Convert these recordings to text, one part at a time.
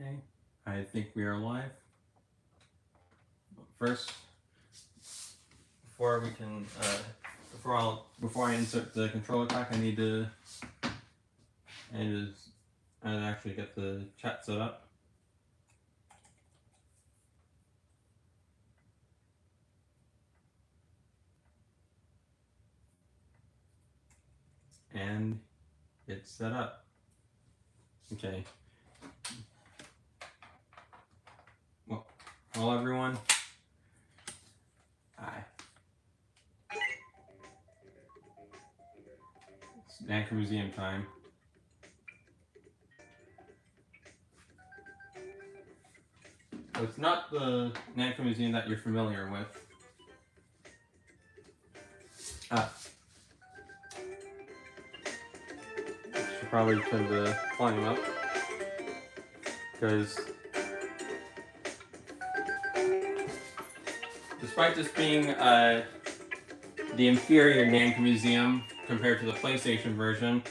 Okay, I think we are live. First, before we can, before I insert the controller pack, I need to actually get the chat set up. And it's set up. Okay. Well, hello everyone. Hi. It's Namco Museum time. So it's not the Namco Museum that you're familiar with. Should probably turn the volume up because despite this being the inferior Namco Museum compared to the PlayStation version,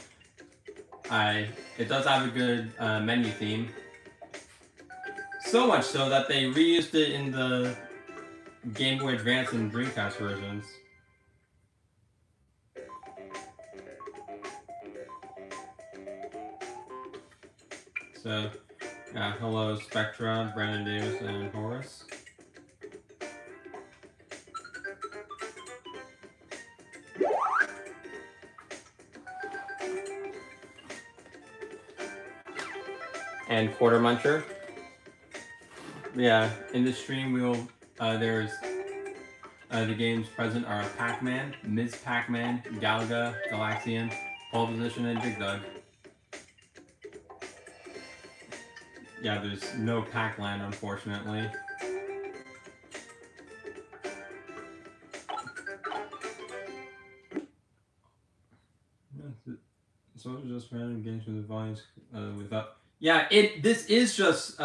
it does have a good menu theme. So much so that they reused it in the Game Boy Advance and Dreamcast versions. So, yeah, hello Spectra, Brandon Davis, and Horace. And Quarter Muncher. Yeah, in this stream we'll there's the games present are Pac-Man, Ms. Pac-Man, Galaga, Galaxian, Pole Position, and Dig Dug. Yeah, there's no Pac-Land, unfortunately. So it was just random games with the volumes without. Yeah, this is just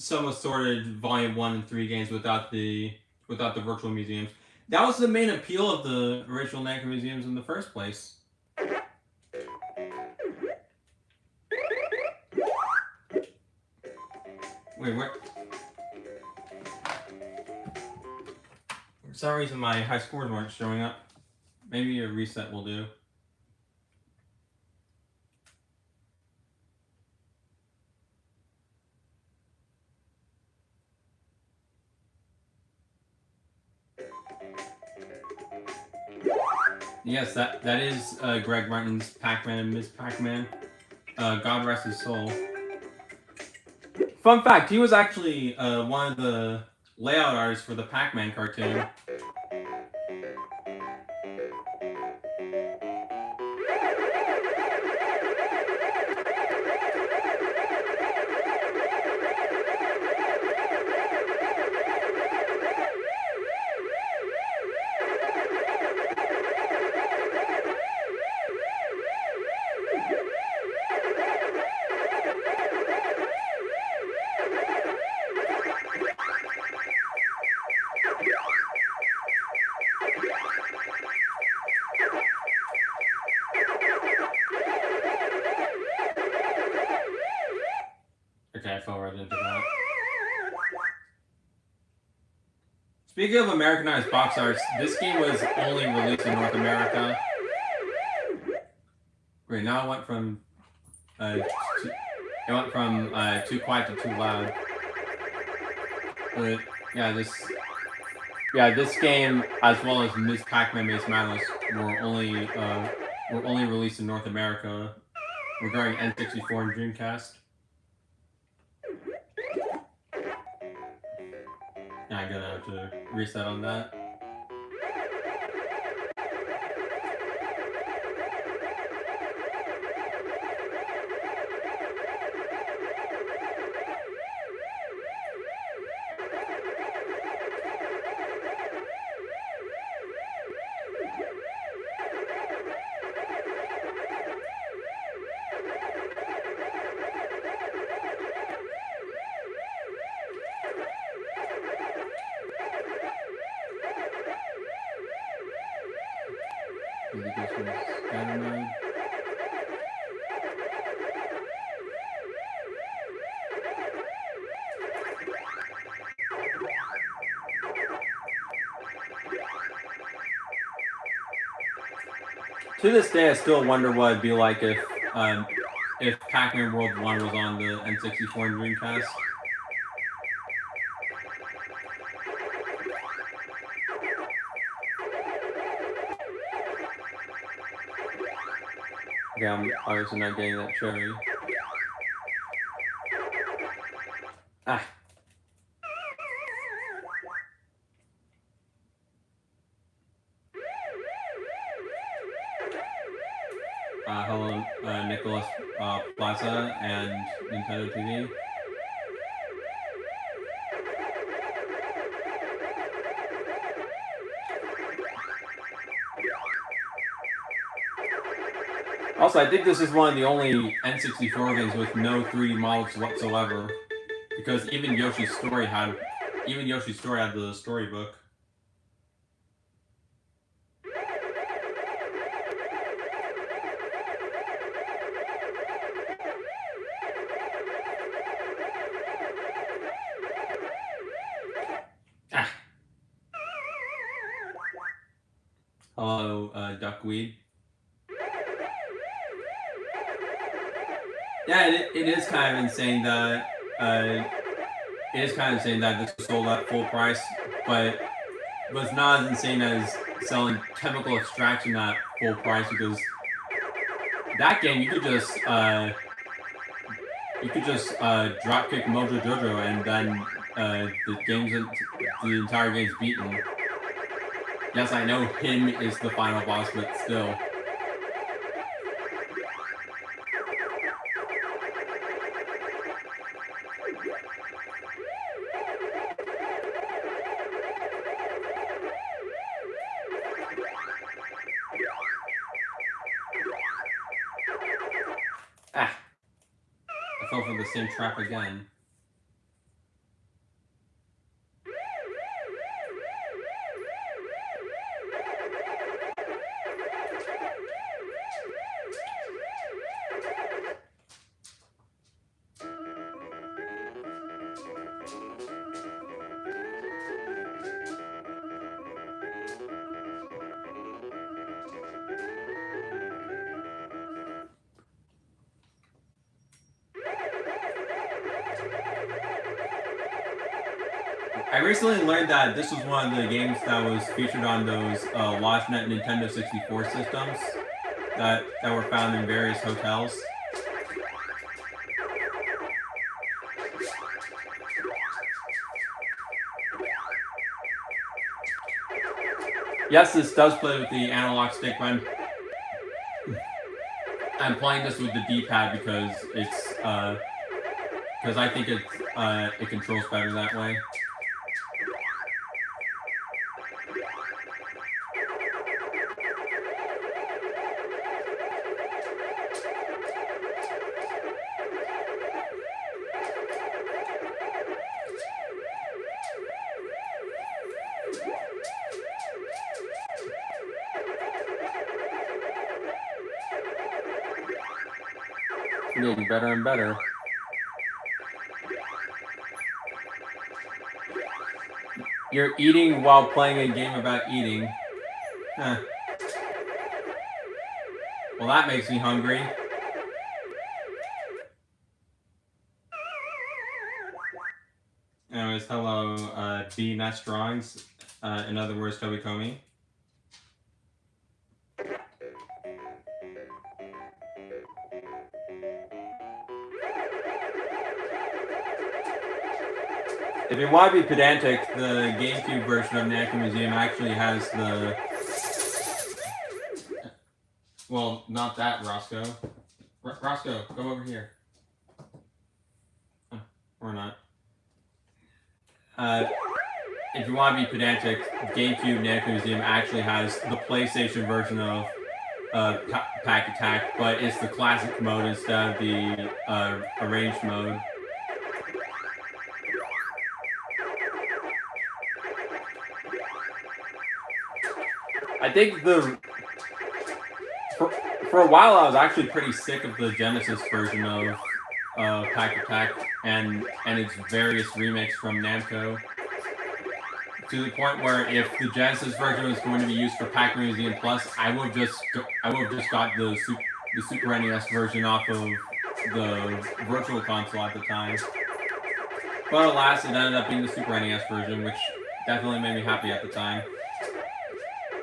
some assorted Volume 1 and 3 games without the virtual museums. That was the main appeal of the original Namco museums in the first place. Wait, what? For some reason, my high scores weren't showing up. Maybe a reset will do. Yes, that is Greg Martin's Pac-Man and Ms. Pac-Man. God rest his soul. Fun fact, he was actually one of the layout artists for the Pac-Man cartoon. Okay, I fell right into that. Speaking of Americanized box arts, this game was only released in North America. Wait, now it went from too quiet to too loud. But yeah, this game as well as Ms. Pac-Man Maze Madness were only released in North America regarding N64 and Dreamcast. Yeah, I'm gonna have to reset on that. To this day, I still wonder what it'd be like if Pac-Man World 1 was on the N64 and Dreamcast. Okay, I'm obviously not getting that cherry. Ah. Hello, Nicholas Plaza and Nintendo TV. Also, I think this is one of the only N64 games with no 3D models whatsoever, because even Yoshi's Story had the storybook. Ah. Hello, Duckweed. Yeah, it is kind of insane that this was sold at full price, but it's not as insane as selling Chemical Extraction at full price, because that game you could just dropkick Mojo Jojo and then the entire game's beaten. Yes, I know him is the final boss, but still. Ah! I fell for the same trap again. I recently learned that this was one of the games that was featured on those LaunchNet Nintendo 64 systems that were found in various hotels. Yes, this does play with the analog stick, but I'm playing this with the D-pad because I think it controls better that way. Getting better and better. You're eating while playing a game about eating. Huh. Well, that makes me hungry. Anyways, hello, B Nest Drawings. In other words, Toby Comey. If you want to be pedantic, the GameCube version of Namco Museum actually has the... Well, not that, Roscoe. Roscoe, go over here. Or not. If you want to be pedantic, GameCube Namco Museum actually has the PlayStation version of Pack Attack, but it's the classic mode instead of the arranged mode. I think for a while I was actually pretty sick of the Genesis version of Pack Attack and its various remakes from Namco. to the point where if the Genesis version was going to be used for Pac-Man Museum Plus, I would have just got the Super NES version off of the Virtual Console at the time. But alas, it ended up being the Super NES version, which definitely made me happy at the time.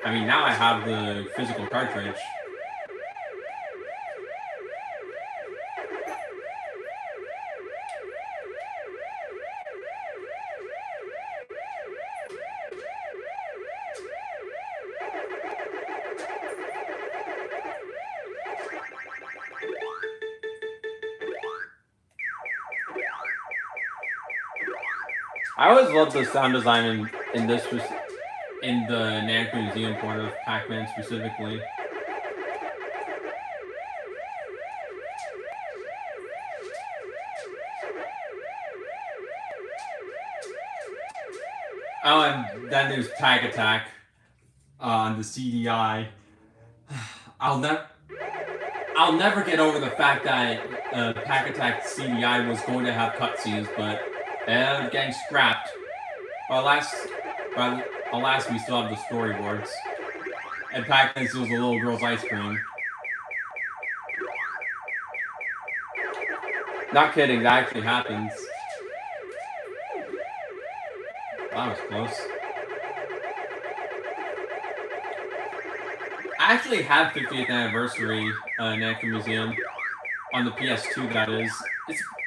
I mean, now I have the physical cartridge. I always loved the sound design in the Namco Museum part of Pac-Man specifically. Oh, and then there's Tag Attack on the CDI. I'll never get over the fact that Tag Attack CDI was going to have cutscenes, but getting scrapped. But alas, we still have the storyboards. And Pac-Man steals a little girl's ice cream. Not kidding, that actually happens. That was close. I actually have 50th Anniversary Namco Museum on the PS2, that is.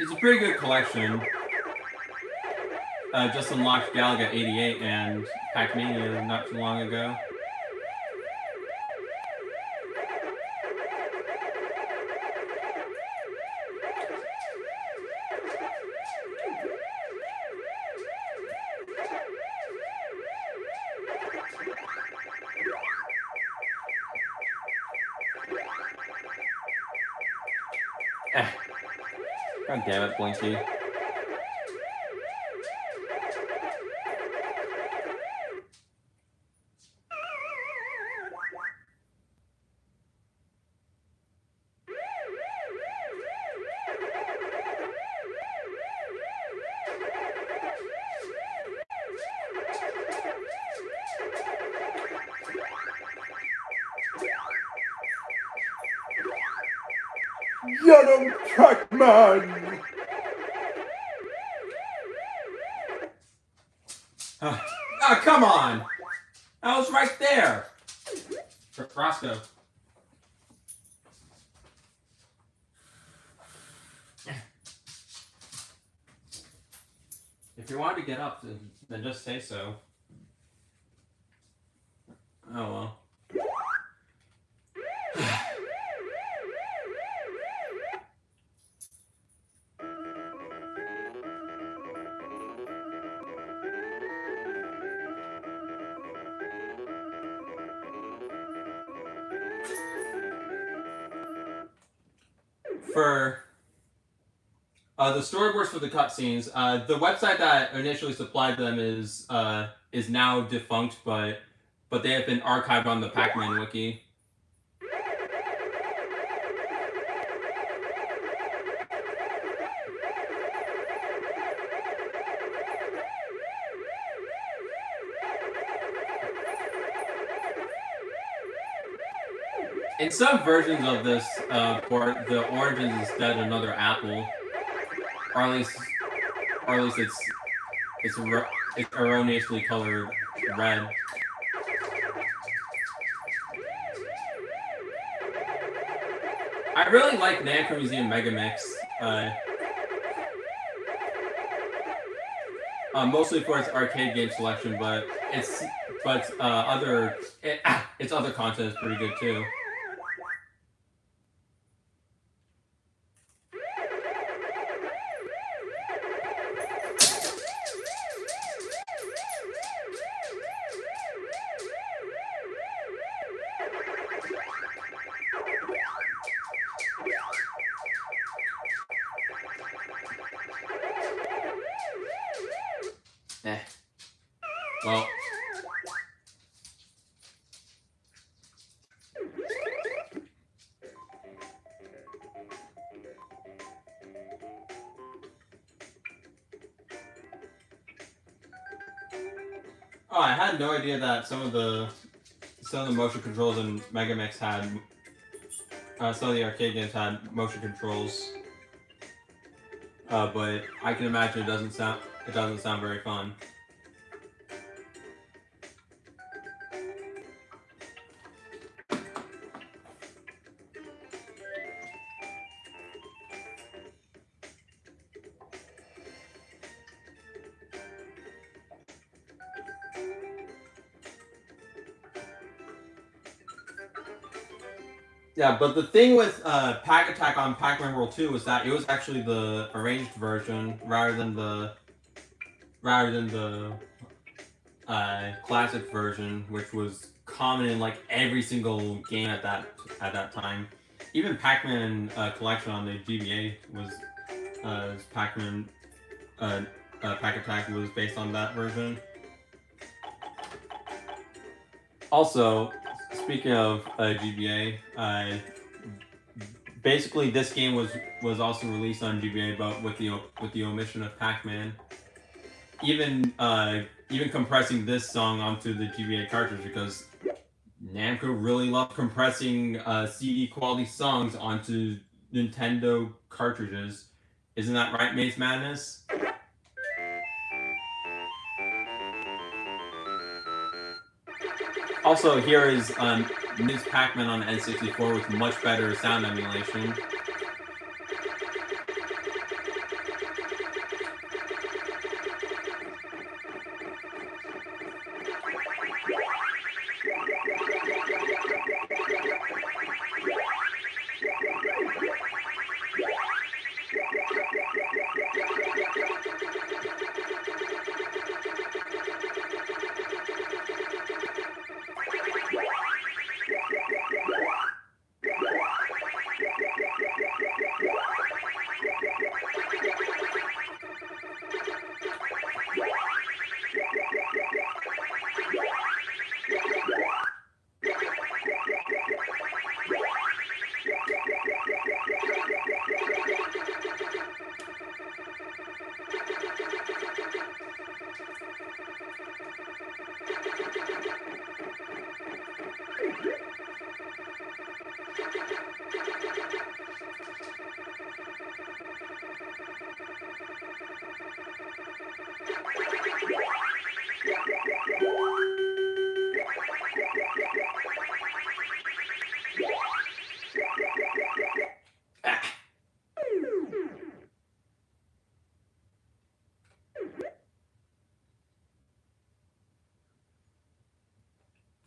It's a pretty good collection. Just unlocked Galaga 88 and Pac-Mania not too long ago. God damn it, Blinky. Get him, Pac-Man! Ah, come on! I was right there! Roscoe. If you wanted to get up, then just say so. Oh well. For the storyboards for the cutscenes, the website that initially supplied them is now defunct, but they have been archived on the Pac-Man wiki. In some versions of this port, the orange is instead another apple, or at least it's erroneously colored red. I really like Namco Museum Megamix, mostly for its arcade game selection, but its other content is pretty good too. Well, Oh, I had no idea that some of the motion controls in Mega Mix had some of the arcade games had motion controls. But I can imagine it doesn't sound very fun. Yeah, but the thing with Pack Attack on Pac-Man World 2 was that it was actually the arranged version rather than the classic version, which was common in like every single game at that time. Even Pac-Man Collection on the GBA was Pac-Man Pack Attack was based on that version. Also, speaking of GBA, basically this game was also released on GBA, but with the omission of Pac-Man. Even compressing this song onto the GBA cartridge, because Namco really loved compressing CD quality songs onto Nintendo cartridges. Isn't that right, Maze Madness? Also, here is Ms. Pac-Man on N64 with much better sound emulation.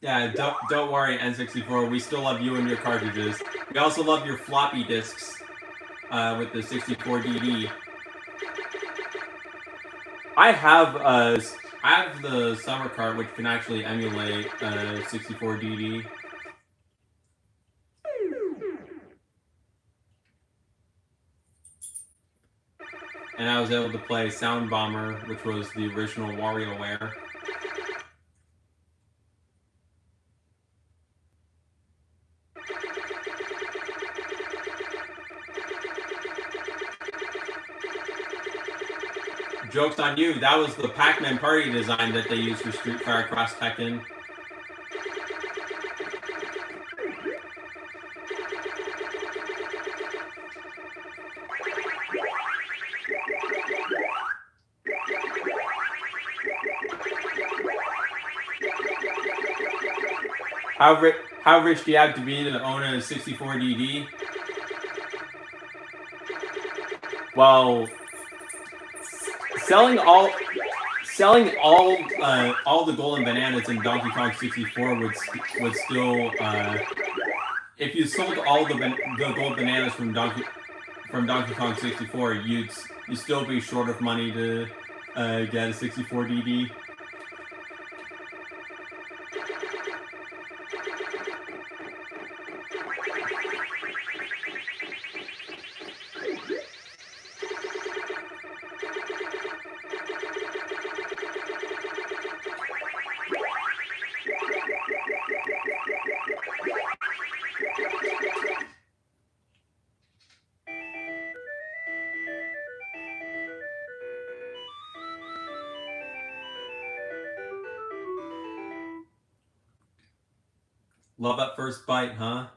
Yeah, don't worry, N64. We still love you and your cartridges. We also love your floppy disks with the 64DD. I have the summer cart, which can actually emulate 64DD. And I was able to play Sound Bomber, which was the original WarioWare. Joke's on you, that was the Pac-Man party design that they used for Street Fighter Cross Tekken. How rich do you have to be to own a 64DD? Well, selling all the golden bananas in Donkey Kong 64 would still if you sold all the gold bananas from Donkey Kong 64, you'd still be short of money to get a 64DD. Love at first bite, huh?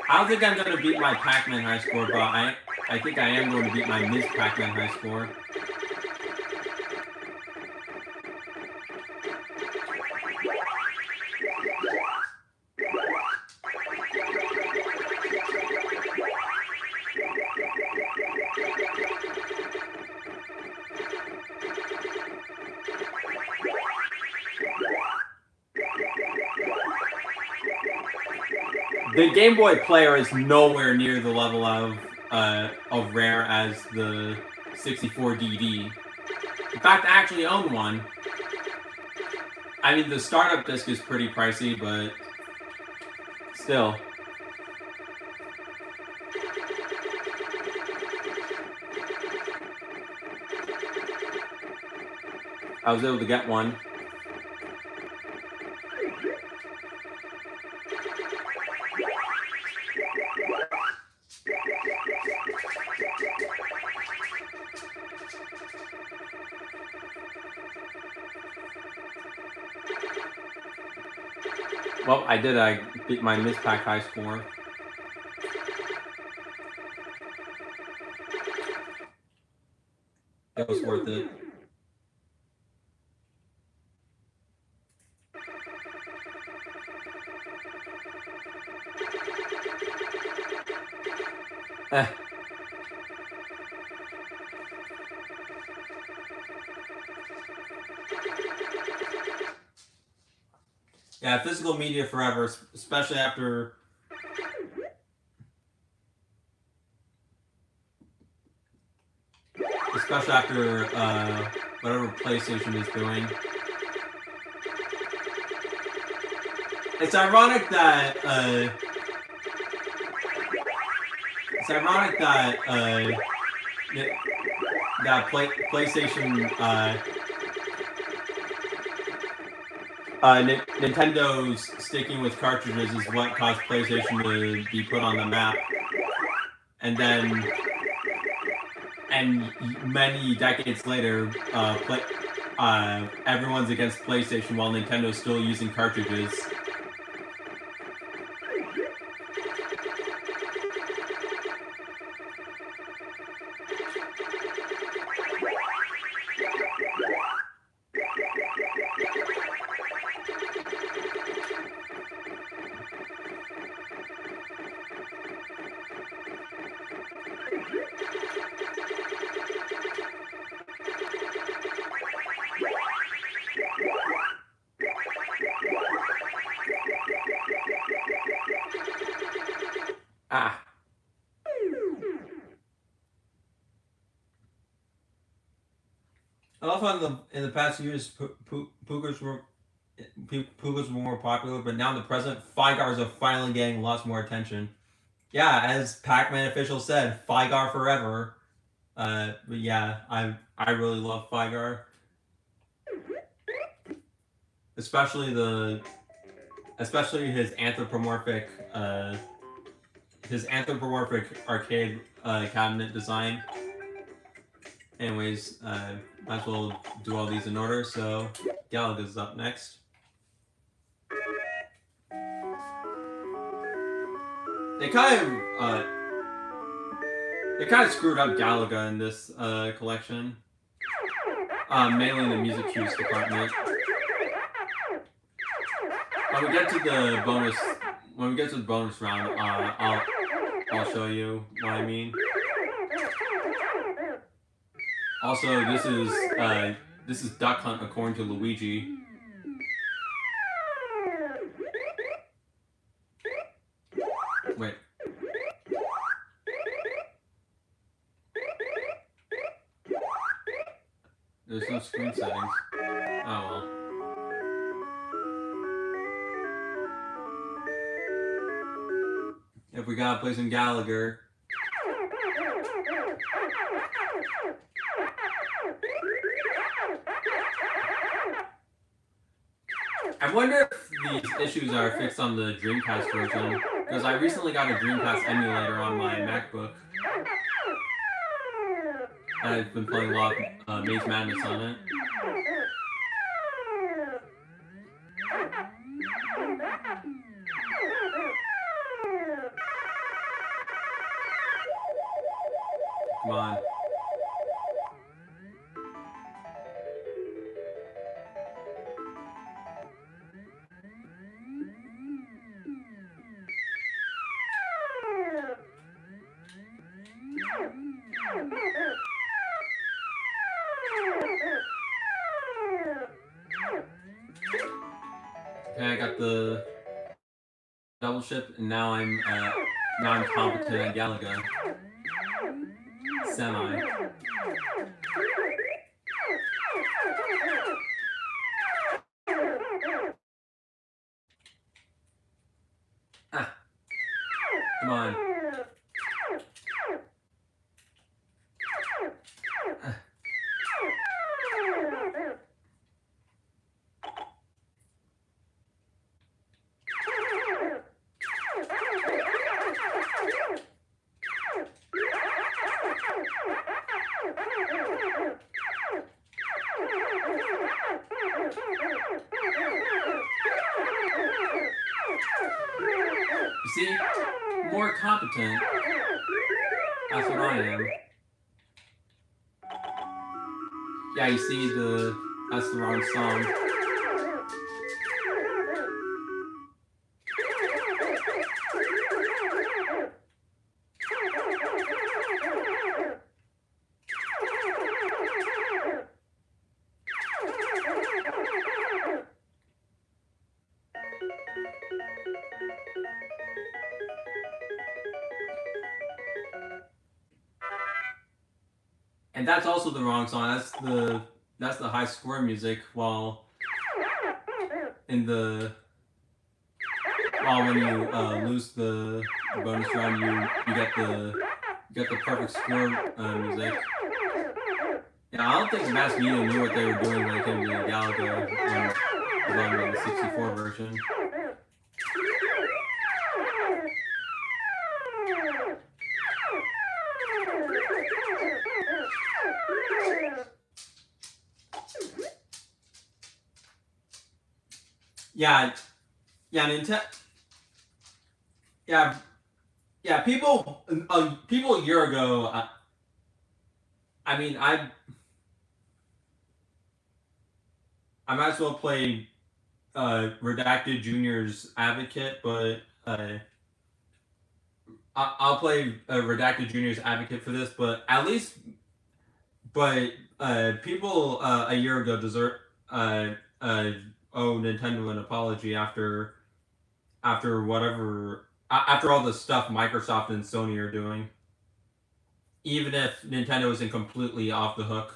I don't think I'm going to beat my Pac-Man high score, but I think I am going to beat my Ms. Pac-Man high score. The Game Boy player is nowhere near the level of rare as the 64 DD. In fact, I actually own one. I mean, the startup disc is pretty pricey, but still. I was able to get one. Well, I did. I beat my Ms. Pac high score. It was worth it. Yeah, physical media forever, especially after whatever PlayStation is doing. It's ironic that PlayStation Nintendo's sticking with cartridges is what caused PlayStation to be put on the map, and then many decades later, everyone's against PlayStation while Nintendo's still using cartridges. Ah. I love how in the past years, Pugas were more popular, but now in the present, Figars are finally getting lots more attention. Yeah, as Pac-Man official said, Figar forever. But yeah, I really love Figar, especially his anthropomorphic arcade cabinet design. Anyways, might as well do all these in order. So Galaga's up next. They kind of screwed up Galaga in this collection, mainly in the music cues department. When we get to the bonus round, I'll show you what I mean. Also, this is Duck Hunt according to Luigi. Wait. There's no screen settings. Oh well. If we gotta play some Gallagher. I wonder if these issues are fixed on the Dreamcast version. Because I recently got a Dreamcast emulator on my MacBook. And I've been playing a lot of Maze Madness on it. Come on. Okay, I got the double ship, and now I'm competent at Galaga. Semi. Ah. Come on. Ah. You see? More competent. That's what I am. Yeah, you see that's the wrong song. And that's also the wrong song. That's the high score music. While when you lose the bonus round, you get the perfect score music. Yeah, I don't think Mass Media knew what they were doing when it came to Galaga when the 64 version. Yeah, Nintendo. Yeah. People a year ago. I mean, I might as well play Redacted Junior's Advocate, but I'll play Redacted Junior's Advocate for this. But at least, people a year ago owe Nintendo an apology after all the stuff Microsoft and Sony are doing. Even if Nintendo isn't completely off the hook.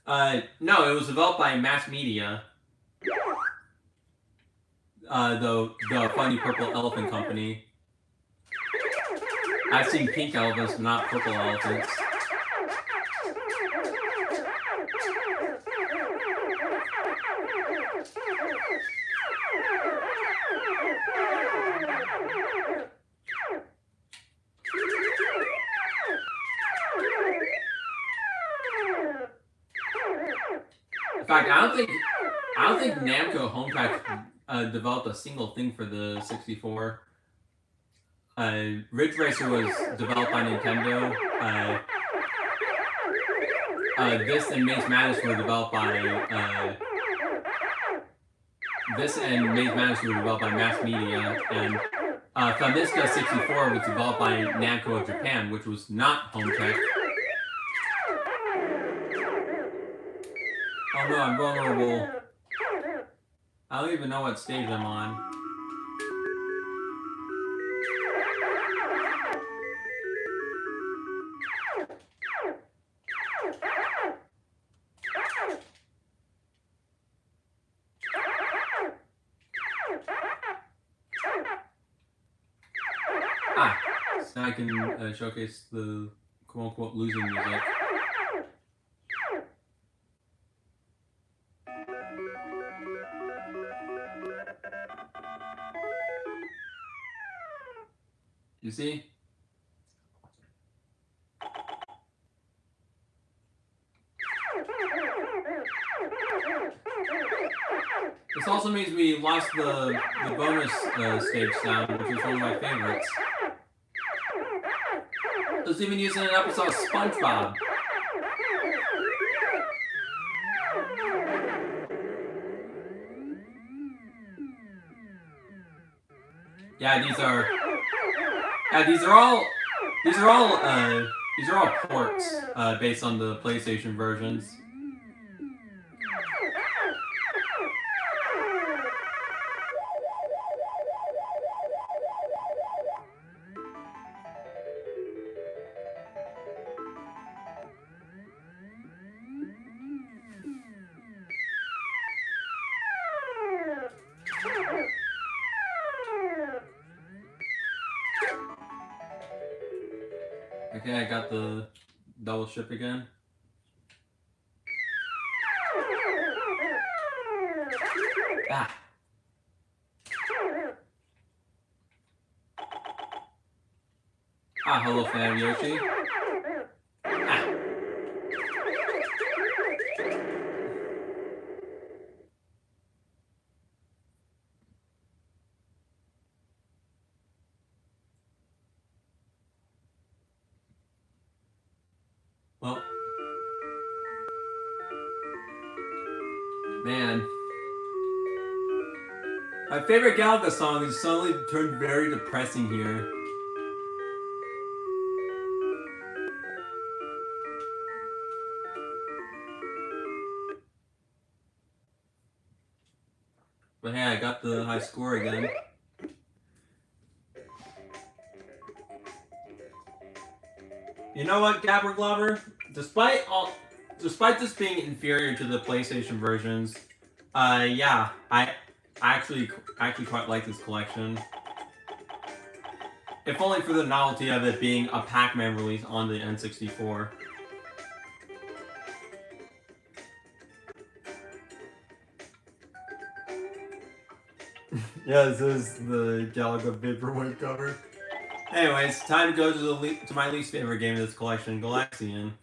No, it was developed by Mass Media. The funny purple elephant company. I've seen pink elephants, but not purple elephants. In fact, I don't think Namco Home Tech developed a single thing for the 64. Ridge Racer was developed by Nintendo. This and Maze Madness were developed by Mass Media, and Thamiska 64 was developed by Namco of Japan, which was not Home Tech. Oh no, I'm vulnerable. I don't even know what stage I'm on. So now I can showcase the quote-unquote losing music. You see? This also means we lost the bonus stage sound, which is one of my favorites. It was even used in an episode of SpongeBob. Yeah, these are all ports based on the PlayStation versions. Okay, I got the double ship again. Ah. Ah, hello, fan Yoshi. Ah. Well, man, my favorite Galaga song has suddenly turned very depressing here. But hey, I got the high score again. You know what, Gabber Globber? Despite this being inferior to the PlayStation versions, yeah, I actually quite like this collection. If only for the novelty of it being a Pac-Man release on the N64. Yeah, this is the Galaga Vaporwave cover. Anyways, time to go to my least favorite game of this collection, Galaxian.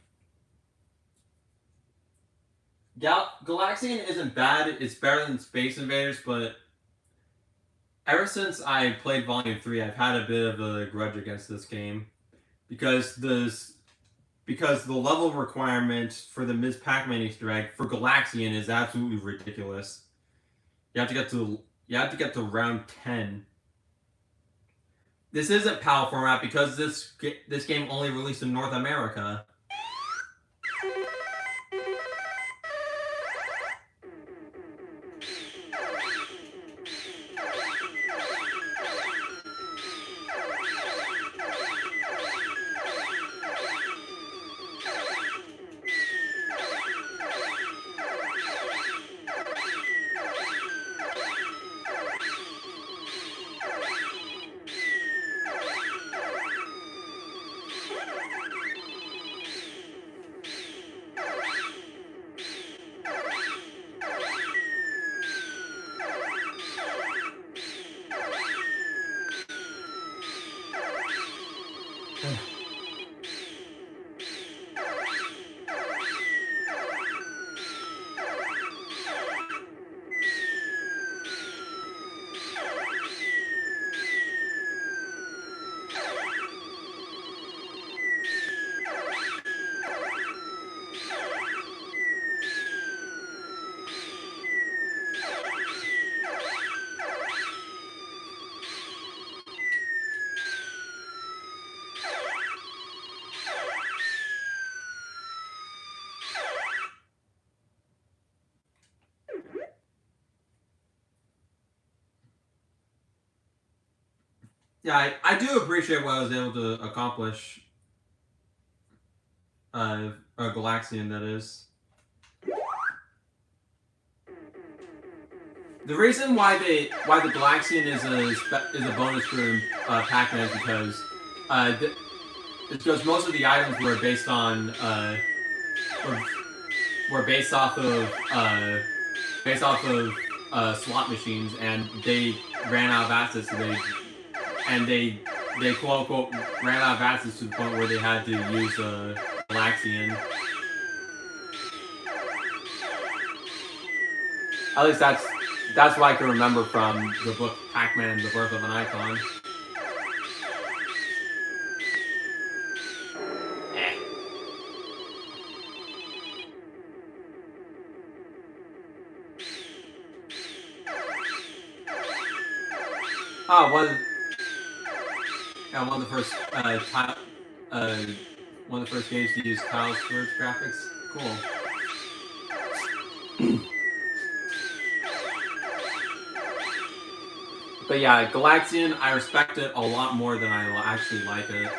Galaxian isn't bad, it's better than Space Invaders, but ever since I played Volume 3, I've had a bit of a grudge against this game. Because the level requirement for the Ms. Pac-Man Easter egg for Galaxian is absolutely ridiculous. You have to get to round 10. This isn't PAL format because this game only released in North America. Yeah, I do appreciate what I was able to accomplish. Galaxian, that is. The reason why the Galaxian is a bonus for Pac-Man is because it's because most of the items were based on were based off of slot machines, and they ran out of assets, so they they quote unquote ran out of acids to the point where they had to use Galaxian. At least that's what I can remember from the book Pac-Man and the Birth of an Icon. Oh, one of the first one of the first games to use tiles for its graphics. Cool. But yeah, Galaxian, I respect it a lot more than I actually like it.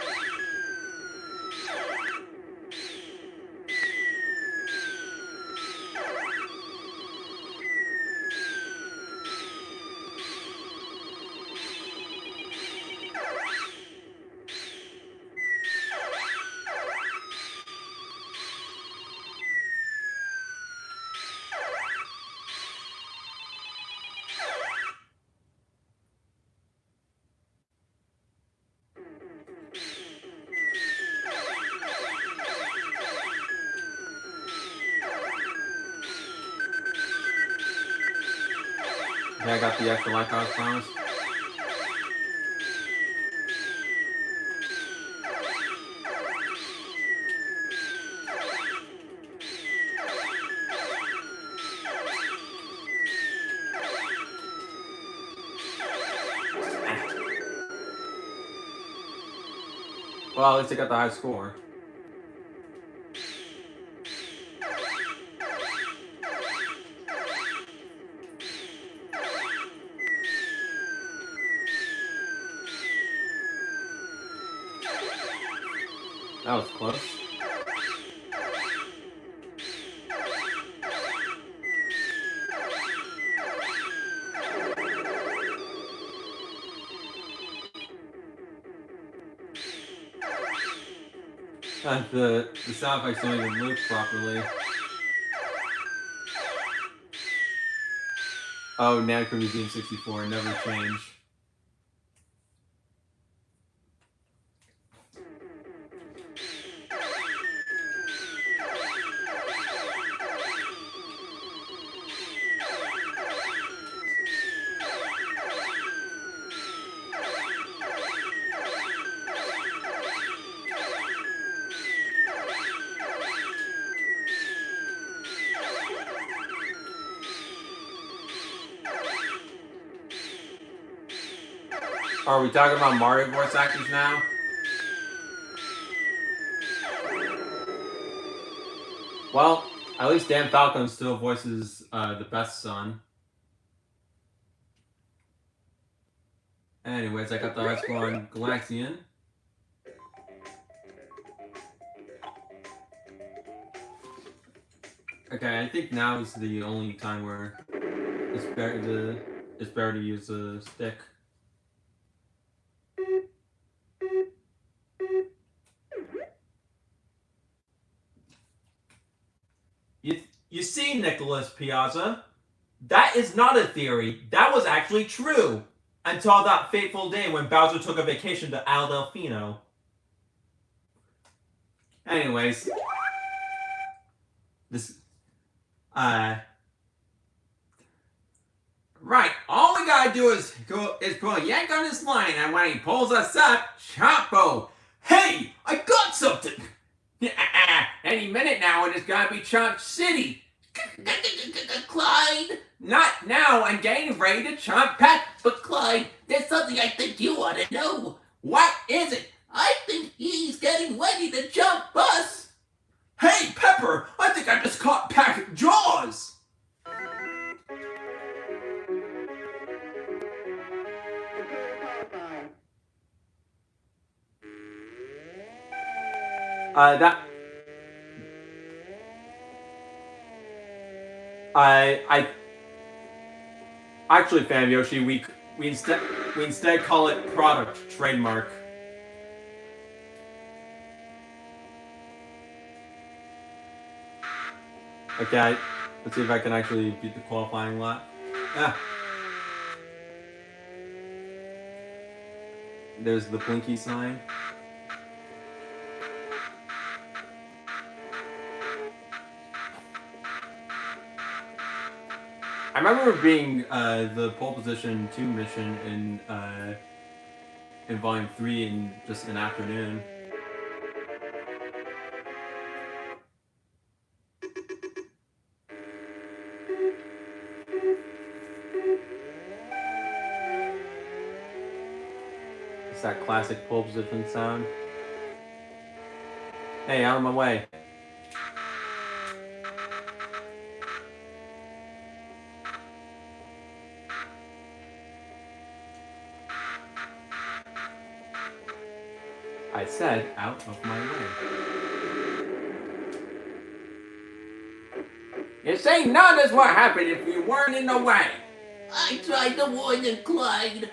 Okay, I got the extra life I was promised. Well, at least I got the high score. That was close. The sound effects don't even loop properly. Oh, Namco Museum 64, never change. Are we talking about Mario voice actors now? Well, at least Dan Falcone still voices the best son. Anyways, I got the high score on Galaxian. Okay, I think now is the only time where it's better to use a stick. You see, Nicholas Piazza, that is not a theory. That was actually true. Until that fateful day when Bowser took a vacation to Al Delfino. Anyways. Right, all we gotta do is pull a yank on his line, and when he pulls us up, Chompo! Hey, I got something! Any minute now, it is gonna be Chomp City! Clyde! Not now, I'm getting ready to chomp Pat, but Clyde, there's something I think you ought to know. What is it? I think he's getting ready to jump us! Hey, Pepper, I think I just caught Pack Jaws! Actually, Fam Yoshi, we instead call it product trademark. Okay, let's see if I can actually beat the qualifying lap. There's the blinky sign. I remember being the pole position 2 mission in volume 3 in just an afternoon. It's that classic pole position sound. Hey, out of my way. I said out of my way. You say none is what happened if you weren't in the way. I tried to warn you, Clyde.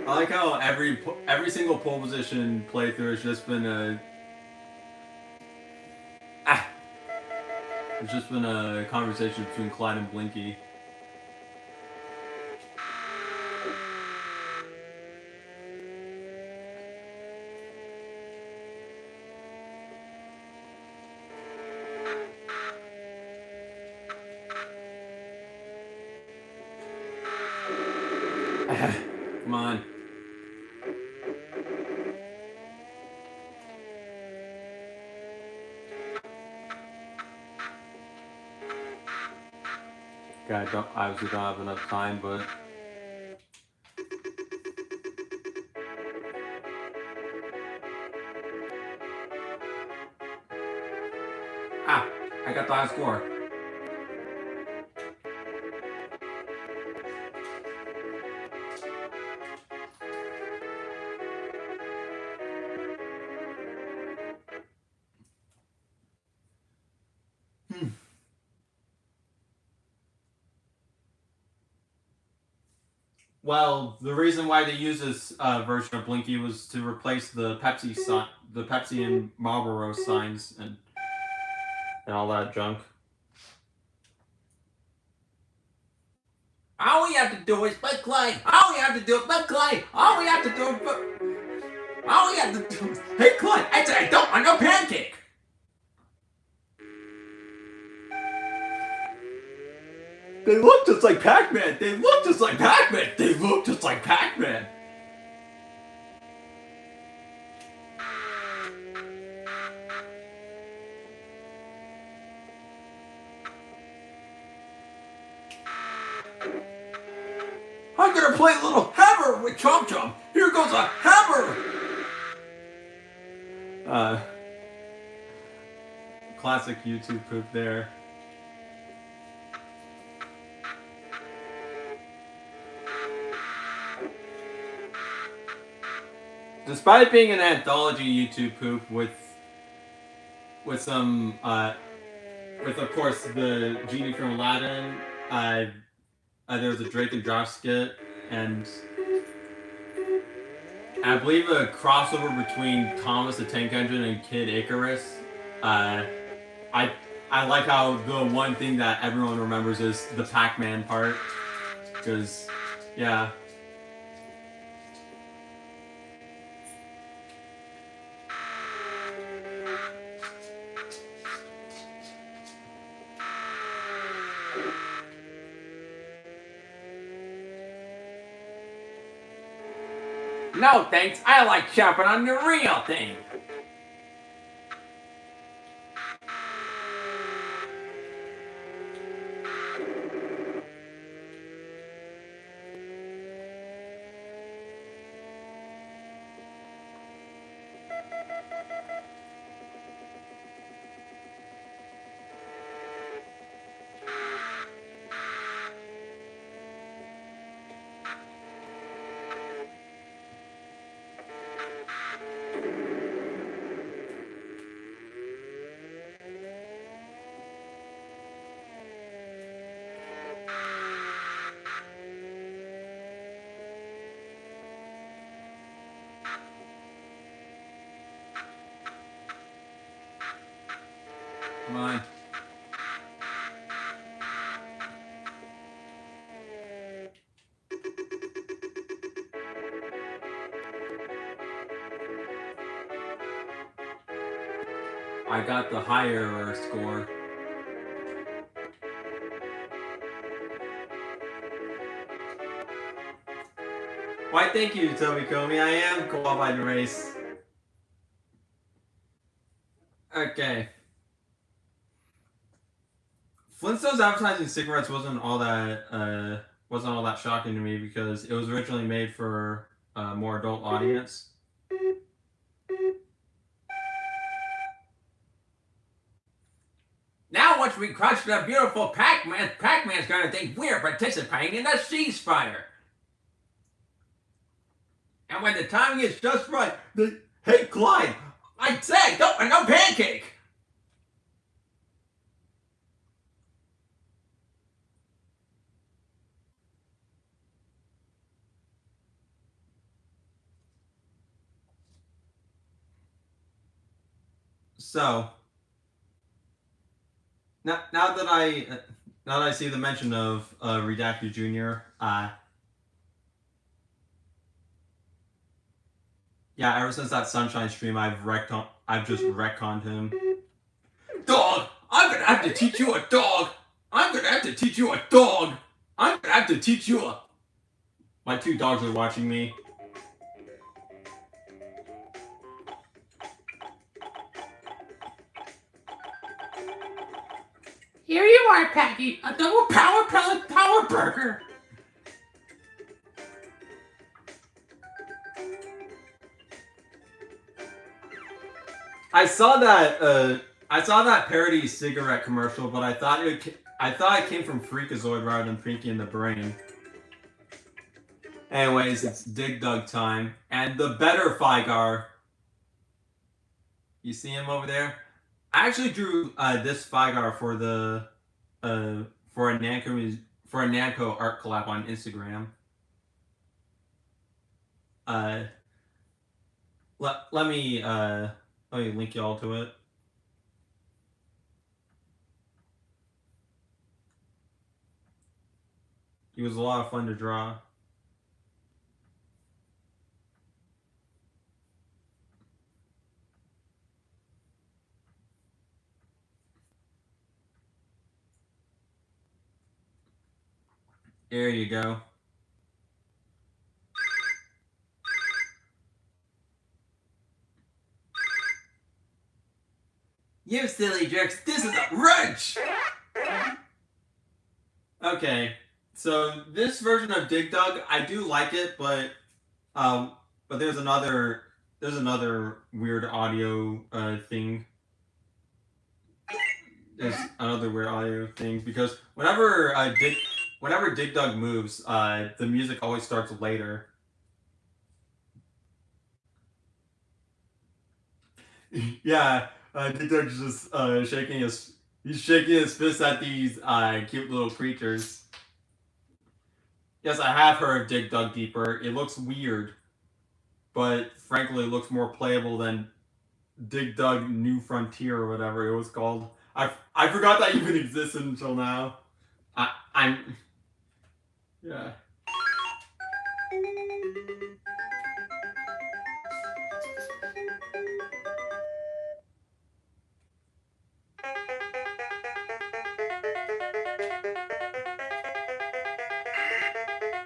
I like how every single pole position playthrough has just been it's just been a conversation between Clyde and Blinky. Come on. God, obviously don't have enough time, but I got the high score. Well, the reason why they used this version of Blinky was to replace the Pepsi and Marlboro signs and all that junk. All we have to do is but Clyde. All we have to do is but Clyde. All we have to do is but. All we have to do is. Hey, Clyde, I said I don't want no pancake. They look just like Pac-Man. They look just like Pac-Man. They look just like Pac-Man. I'm gonna play a little hammer with Chomp Chomp. Here goes a hammer. Classic YouTube poop there. Despite being an anthology YouTube poop with some with of course the genie from Aladdin, there was a Drake and Josh skit, and I believe a crossover between Thomas the Tank Engine and Kid Icarus. I like how the one thing that everyone remembers is the Pac-Man part, because yeah. No thanks, I like chopping on the real thing. Come on. I got the higher score. Why, thank you, Toby Comey. I am qualified to race. Okay. Flintstones advertising cigarettes wasn't all that shocking to me because it was originally made for a more adult audience. Now once we crush the beautiful Pac-Man, Pac-Man's gonna think we're participating in a ceasefire. And when the timing is just right, Hey, Clyde! I say, don't want no pancake! So now that I see the mention of Redacted Jr., yeah, ever since that Sunshine stream, I've just retconned him. Dog! I'm gonna have to teach you a dog! I'm gonna have to teach you a dog! I'm gonna have to teach you a... My 2 dogs are watching me. Here you are, Peggy, a double power pellet power burger! I saw that parody cigarette commercial, but I thought it came from Freakazoid rather than Pinky and the Brain. Anyways, it's Dig Dug time, and the better Figar. You see him over there? I actually drew this Figar for the for a Namco art collab on Instagram. Let me link y'all to it. He was a lot of fun to draw. There you go. You silly jerks, this is a wrench! Okay, so this version of Dig Dug, I do like it, but there's another weird audio thing. There's another weird audio thing because whenever Dig Dug moves, the music always starts later. Yeah, Dig Dug's just shaking his fist at these cute little creatures. Yes, I have heard of Dig Dug Deeper. It looks weird, but frankly, it looks more playable than Dig Dug New Frontier or whatever it was called. I forgot that even existed until now. I'm yeah.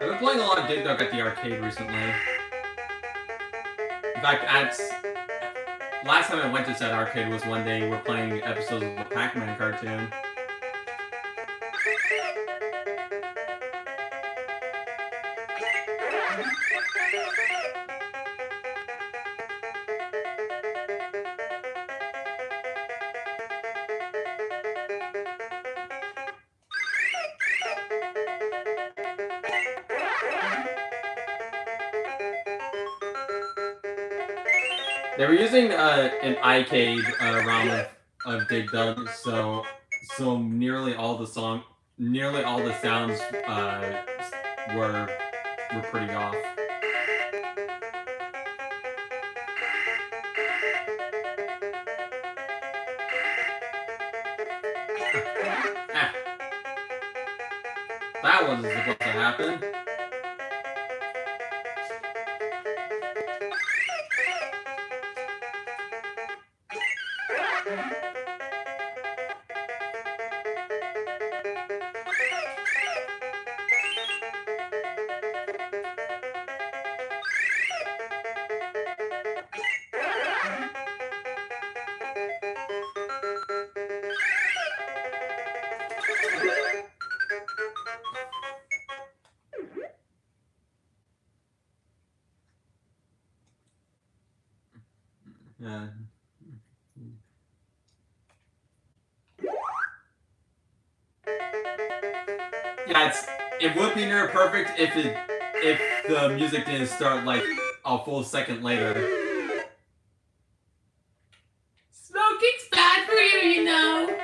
I've been playing a lot of Dig Dug at the arcade recently. In fact, last time I went to said arcade was one day we're playing episodes of the Pac-Man cartoon. They were using an iCade ROM of Dig Dug, so nearly all the sounds were pretty off. Ah. That wasn't supposed to happen. Yeah. Yeah, it would be near perfect if the music didn't start like a full second later. Smoking's bad for you, you know.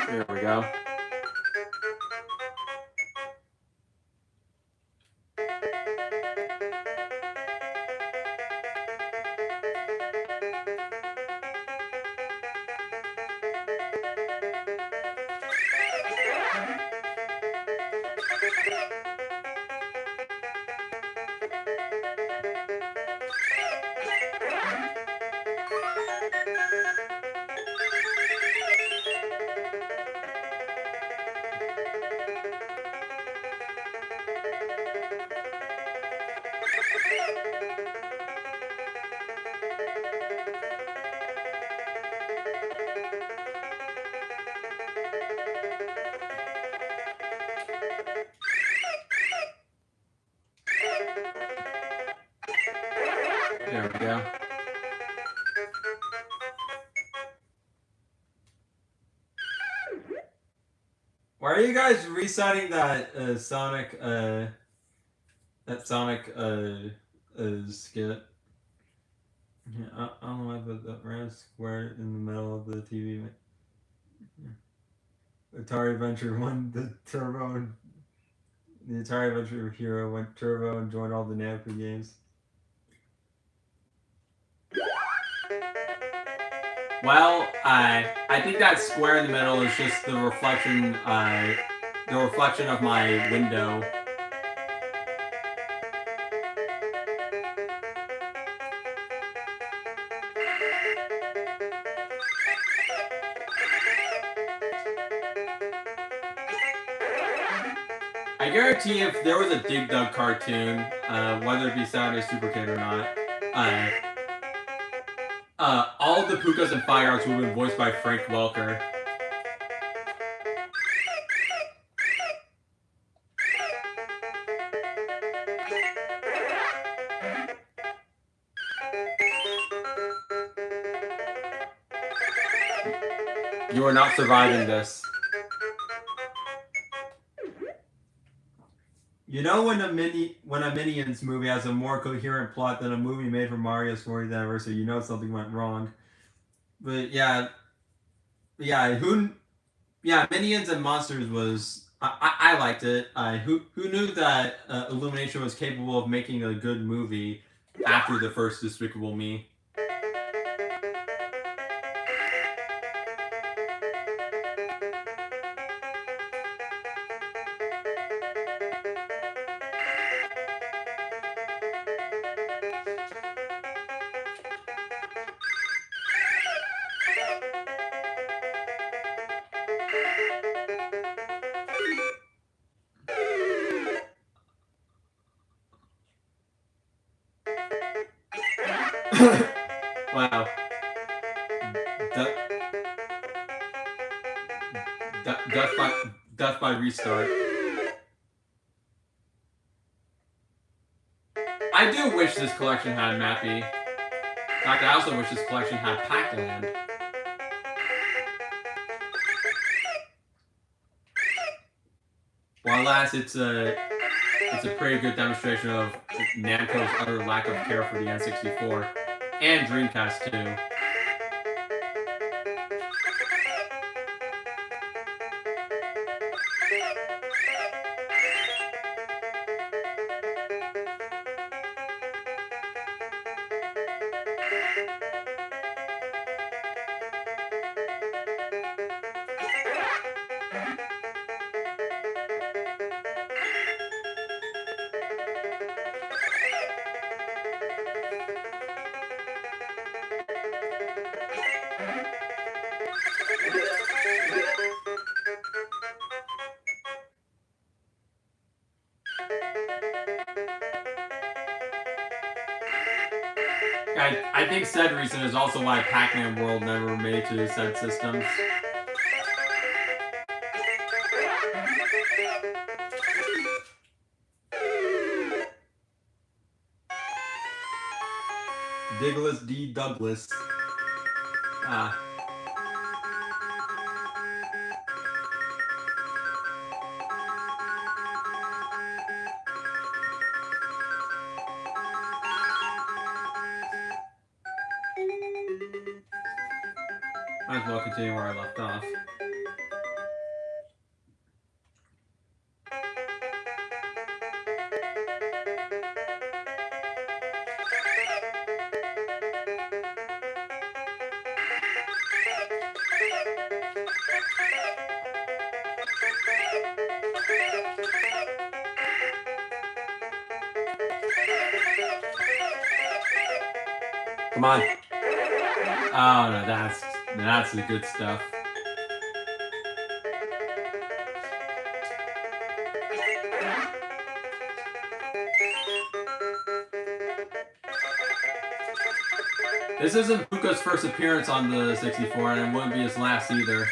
There we go. There we go. Why are you guys resetting that Sonic skit? Yeah, I don't know why I put that round square in the middle of the TV. Atari Adventure won the Turbo, and the Atari Adventure Hero went Turbo and joined all the Namco games. Well, I think that square in the middle is just the reflection of my window. I guarantee if there was a Dig Dug cartoon, whether it be Saturday Super Kid or not, all the Pukas and Fire Arts would have been voiced by Frank Welker. You are not surviving this. You know when a Minions movie has a more coherent plot than a movie made for Mario's 40th anniversary, you know something went wrong. But yeah, Minions and Monsters was I liked it. Who knew that Illumination was capable of making a good movie after the first Despicable Me? Wow. death by restart. I do wish this collection had Mappy. In fact, I also wish this collection had Pac-Land. Well, alas, it's a pretty good demonstration of Namco's utter lack of care for the N64 and Dreamcast too. I think said reason is also why Pac-Man World never made it to said systems. Diggless D. Douglas. Ah. Might as well continue where I left off. Come on. Oh no, that's the good stuff. This isn't Puka's first appearance on the 64, and it wouldn't be his last either.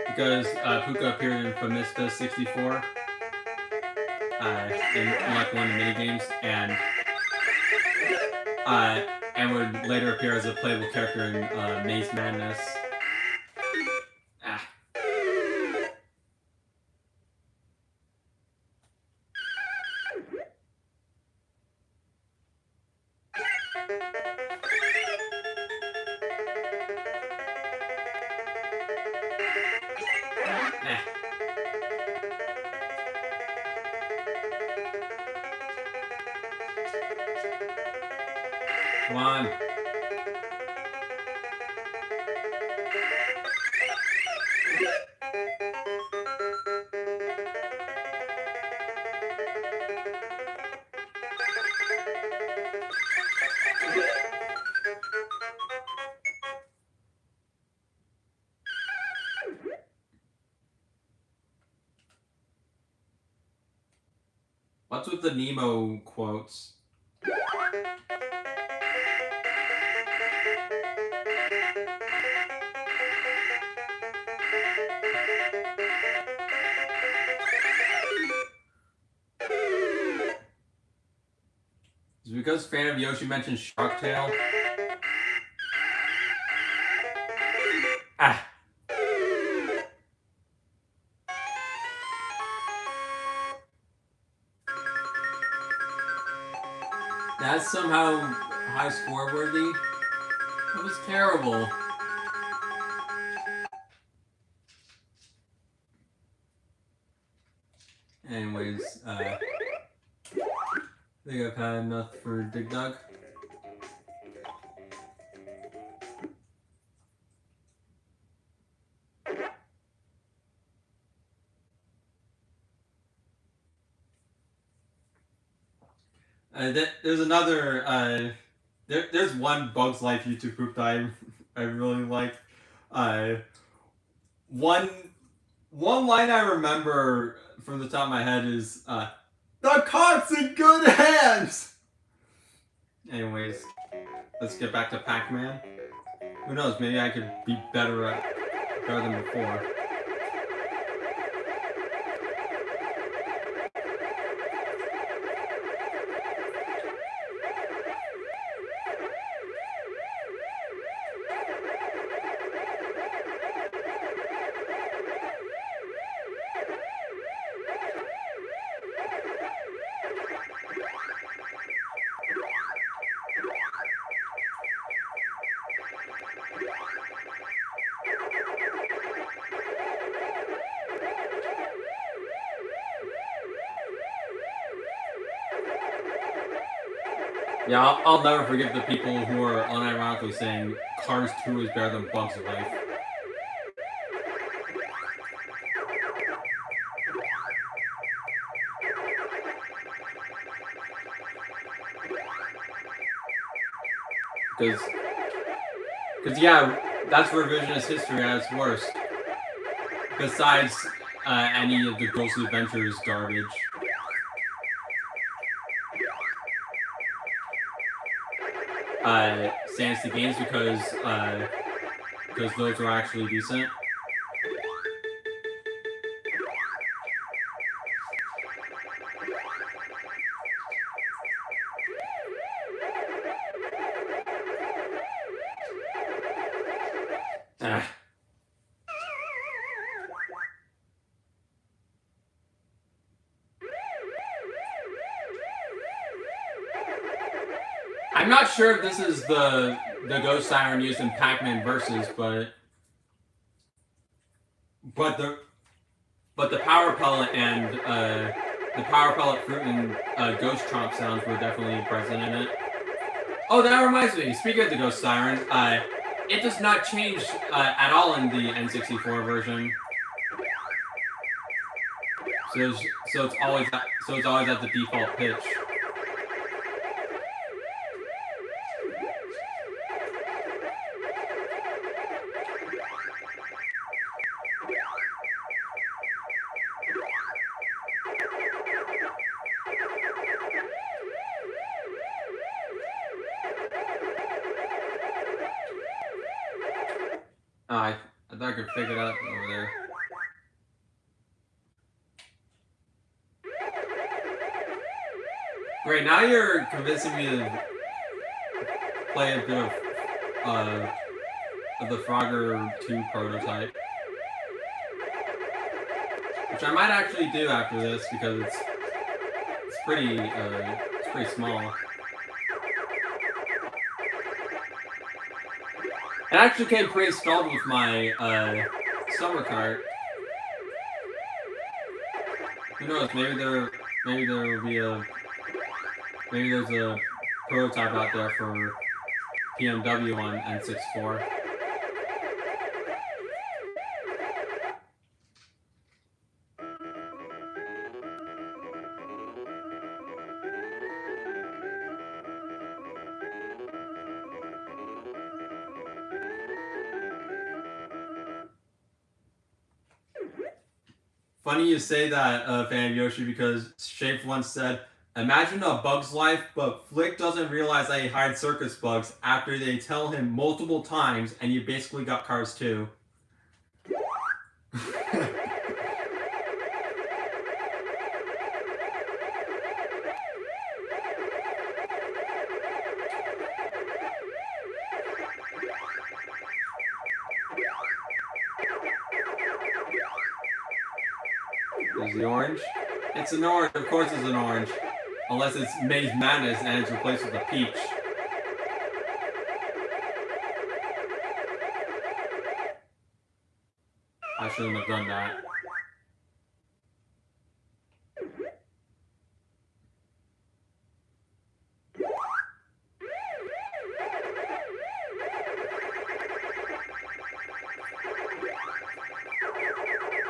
Because Puka appeared in Famista 64 in like one of the minigames, and would later appear as a playable character in Maze Madness. Ah. Come on. What's with the Nemo quotes? Is it because Fan of Yoshi mentioned Shark Tale? Ah. That's somehow high score worthy? That was terrible. Anyways, I think I've had enough for Dig Dug. There's another. There's one Bugs Life YouTube group that I really like. One line I remember from the top of my head is The cart's in good hands! anyways, let's get back to Pac-Man. Who knows, maybe I could be better than before. Yeah, I'll never forget the people who are unironically saying Cars 2 is better than Bugs Life. Because yeah, that's revisionist history at its worst. Besides any of the Ghostly Adventures garbage. Sandsty Games because those are actually decent. I'm not sure if this is the ghost siren used in Pac-Man Versus, but the power pellet and the power pellet fruit and ghost chomp sounds were definitely present in it. Oh, that reminds me. Speaking of the ghost siren, it does not change at all in the N64 version. So it's always at the default pitch. I thought I could pick it up over there. Great, now you're convincing me to play a bit of the Frogger 2 prototype. Which I might actually do after this because it's pretty small. It actually came pre-installed with my summer cart. Who knows? Maybe there's a prototype out there for PMW on N64. Funny you say that, Fan of Yoshi, because Shape once said, imagine a Bug's Life, but Flick doesn't realize that he hides circus bugs after they tell him multiple times, and you basically got Cars 2. Is the orange? It's an orange. Of course it's an orange. Unless it's Maze Madness and it's replaced with a peach. I shouldn't have done that.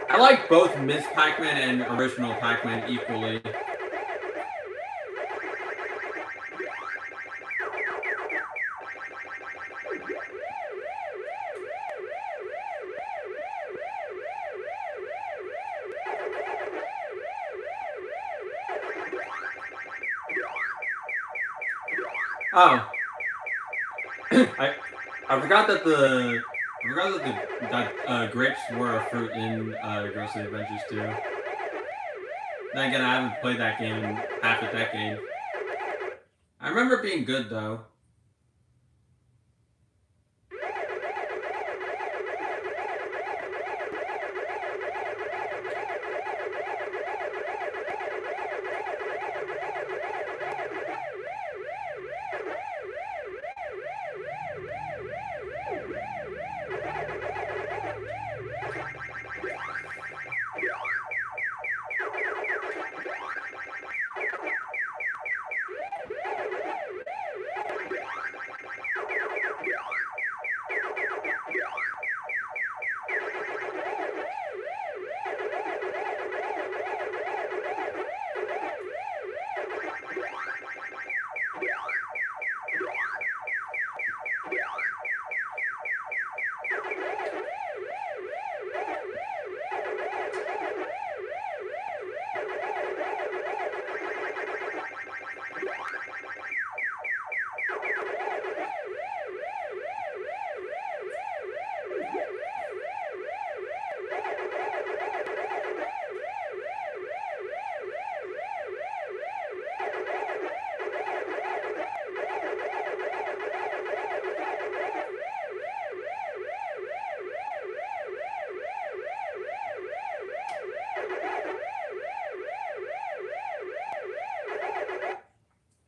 I like both Ms. Pac-Man and original Pac-Man equally. Oh, I forgot that grapes were a fruit in Grocery Adventures 2. Then again, I haven't played that game in half a decade. I remember it being good though.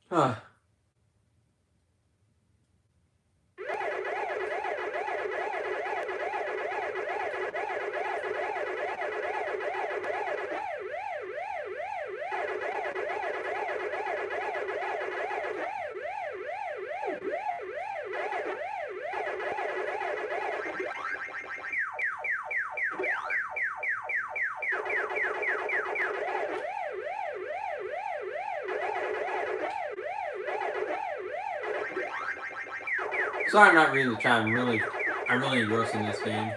Huh. Sorry, I'm not reading the chat. I'm really engrossed in this game.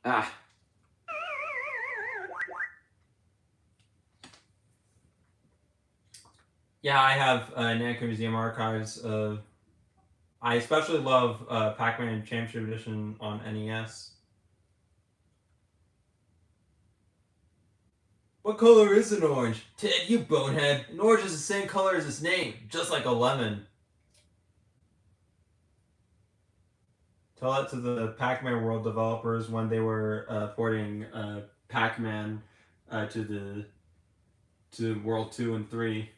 Ah. Yeah, I have Namco Museum archives of. I especially love Pac-Man Championship Edition on NES. What color is an orange? Ted, you bonehead. An orange is the same color as its name, just like a lemon. Tell that to the Pac-Man World developers when they were porting Pac-Man to World 2 and 3.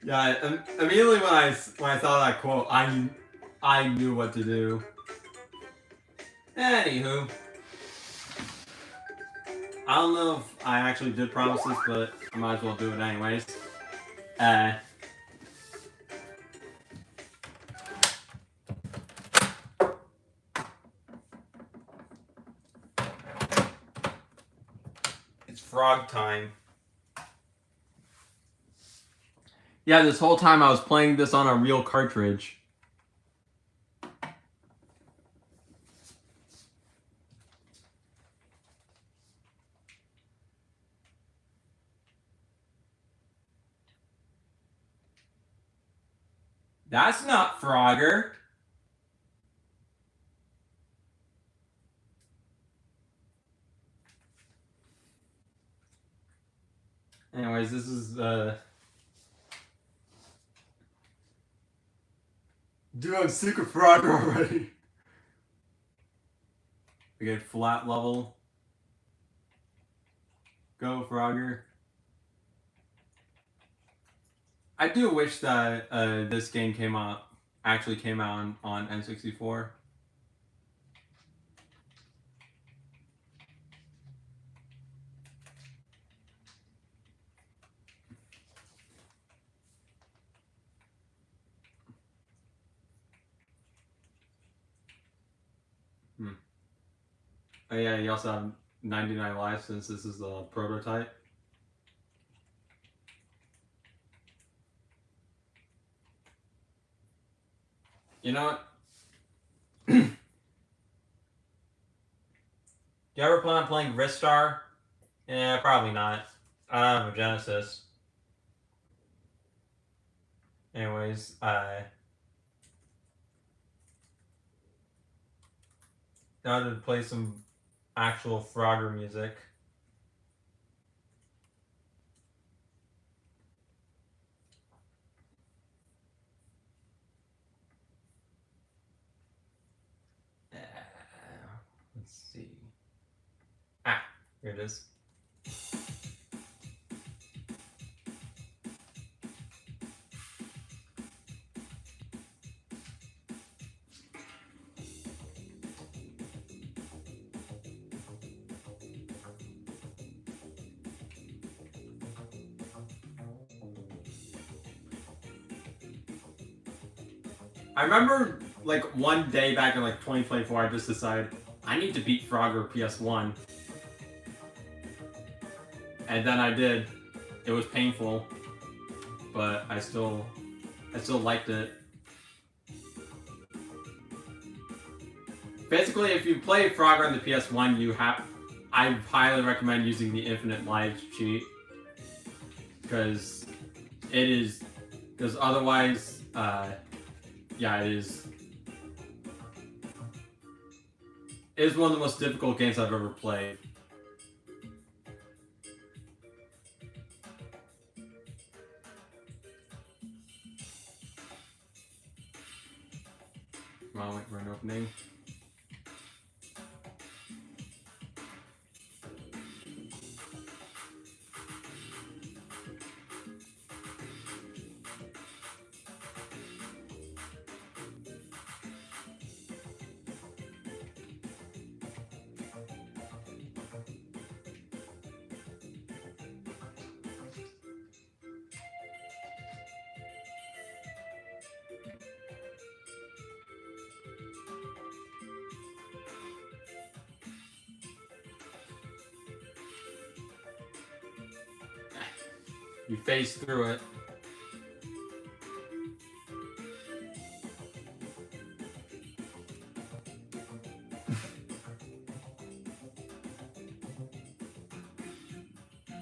Yeah, immediately when I saw that quote, I knew what to do. Anywho, I don't know if I actually did promise this, but I might as well do it anyways. It's frog time. Yeah, this whole time I was playing this on a real cartridge. That's not Frogger. Anyways, this is Dude, I'm sick of Frogger already. We get flat level. Go, Frogger. I do wish that this game actually came out on N64. Oh yeah, you also have 99 lives since this is the prototype. You know what? You ever plan on playing Ristar? Yeah, probably not. I don't have a Genesis. Anyways, I now to play some actual Frogger music. Let's see. Ah, here it is. I remember like one day back in like 2024, I just decided I need to beat Frogger PS1. And then I did. It was painful, but I still liked it. Basically, if you play Frogger on the PS1, I highly recommend using the Infinite Lives cheat because otherwise, yeah, it is one of the most difficult games I've ever played. Come on, wait for an opening. You phase through it.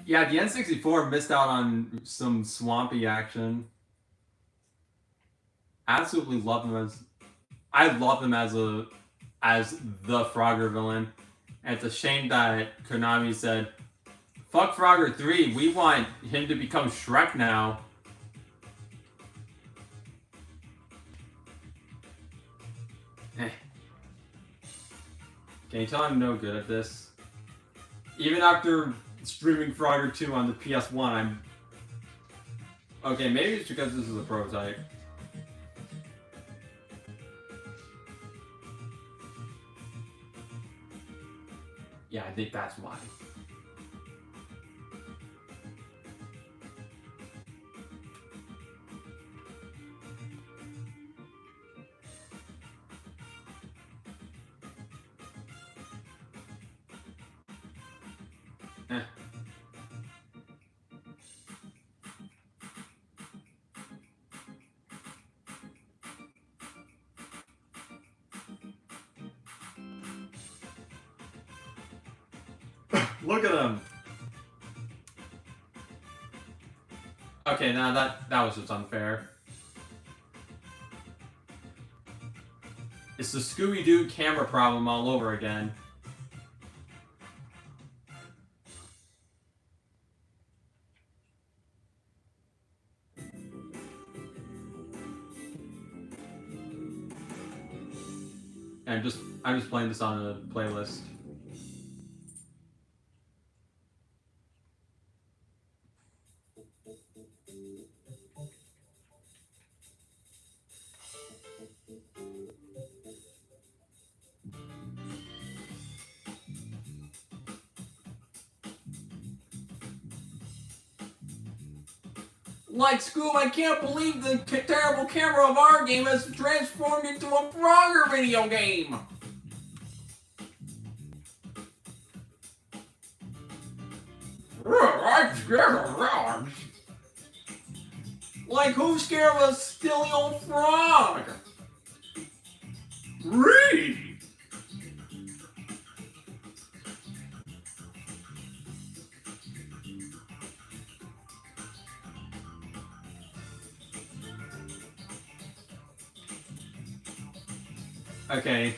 Yeah, the N64 missed out on some swampy action. Absolutely love them I love them as the Frogger villain. And it's a shame that Konami said, "Fuck Frogger 3, we want him to become Shrek now." Can you tell I'm no good at this? Even after streaming Frogger 2 on the PS1, I'm... Okay, maybe it's because this is a prototype. Yeah, I think that's why. Look at him. Okay, now that was just unfair. It's the Scooby-Doo camera problem all over again. And I'm just playing this on a playlist. Like Scoob, I can't believe the terrible camera of our game has transformed into a Frogger video game! I'm scared of frogs. Like who's scared of a silly old frog? Reed! Okay.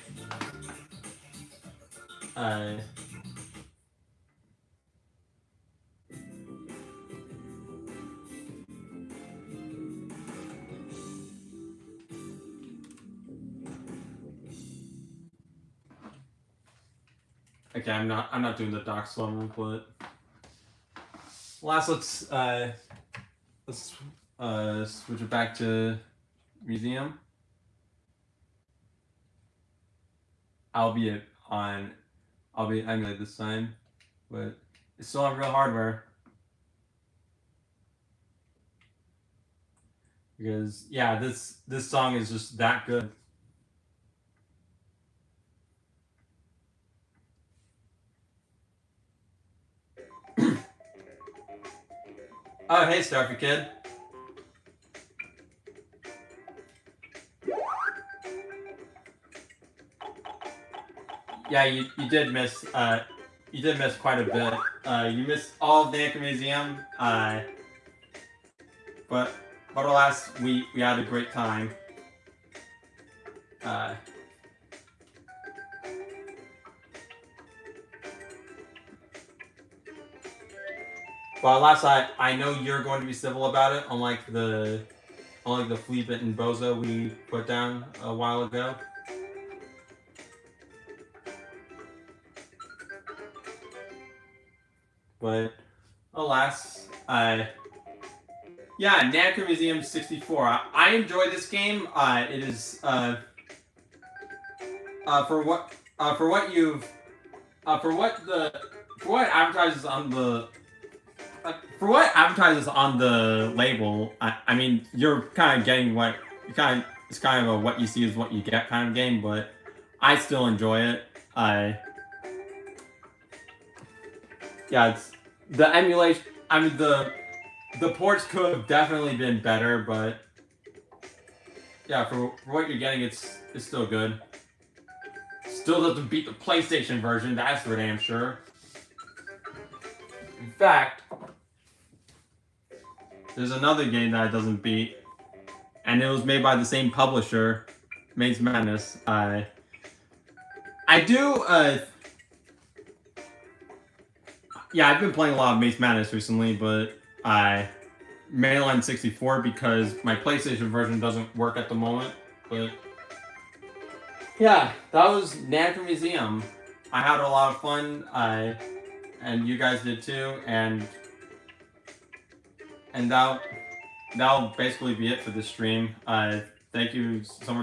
Okay, I'm not doing the docs level, but last let's switch it back to museum. I'll be emulated this time, but it's still on real hardware. Because yeah, this song is just that good. Oh, hey, Starfy Kid. Yeah, you did miss quite a bit. You missed all of the Namco Museum. But alas, we had a great time. But alas, I know you're going to be civil about it, unlike the flea bitten bozo we put down a while ago. But alas, yeah, Namco Museum 64. I enjoy this game. It is for what advertises on the label. I mean, you're kind of getting what it's kind of a what you see is what you get kind of game, but I still enjoy it. Yeah, it's the emulation. I mean, the ports could have definitely been better, but yeah, for what you're getting, it's still good. Still doesn't beat the PlayStation version, that's for damn sure. In fact, there's another game that it doesn't beat, and it was made by the same publisher, Maze Madness. I do. Yeah, I've been playing a lot of Maze Madness recently, but mainly on 64 because my PlayStation version doesn't work at the moment. But yeah, that was Namco Museum. I had a lot of fun. And you guys did too. And that'll basically be it for this stream. Thank you so much.